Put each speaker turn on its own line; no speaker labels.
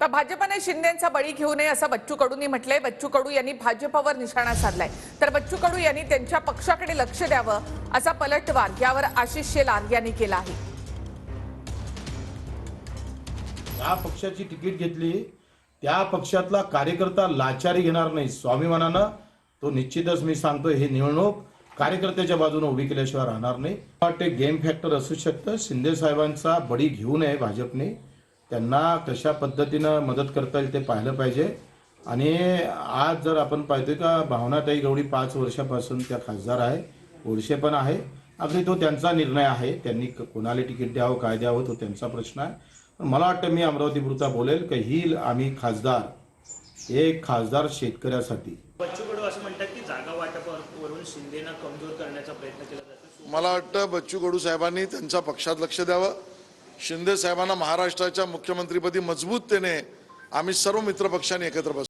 भाजपने शिंदेंचा बळी घेऊ नये असं बच्चू कडूंनी म्हटलंय। बच्चू कडू यांनी भाजपवर निशाणा साधलाय, तर बच्चू कडू यांनी त्यांच्या पक्षाकडे लक्ष द्यावं असा पलटवार यावर आशिष शेलार यांनी केला आहे।
या पक्षाची तिकीट घेतली, त्या पक्षातला कार्यकर्ता लाचारी घेणार नाही, स्वाभिमानानं तो निश्चितच मी सांगतो ही निवडणूक कार्यकर्त्याच्या बाजूने उभी केल्याशिवाय राहणार नाही। वाटते गेम फॅक्टर असू शकतं। शिंदे साहेबांचा बळी घेऊ नये भाजपने, त्यांना कशा पद्धतीनं मदत करता येईल ते पाहिलं पाहिजे। आणि आज जर आपण पाहतोय का भावनाताई गवळी 5 वर्षापासून त्या खासदार आहे, ओळशे पण आहे, अगदी तो त्यांचा निर्णय आहे, त्यांनी कोणाला तिकीट द्यावं काय द्यावं तो त्यांचा प्रश्न आहे। मला वाटतं मी अमरावतीपुरता बोलेल की ही आम्ही खासदार एक खासदार शेतकऱ्यासाठी।
बच्चू कडू असं म्हणतात की जागा वाटपावरून शिंदेना कमजोर करण्याचा प्रयत्न केला जातो।
मला वाटतं बच्चू कडू साहेबांनी त्यांच्या पक्षात लक्ष द्यावं। शिंदे साहेबांना महाराष्ट्राच्या मुख्यमंत्रीपदी मजबूततेने आम्ही सर्व मित्रपक्षांनी एकत्र बसू।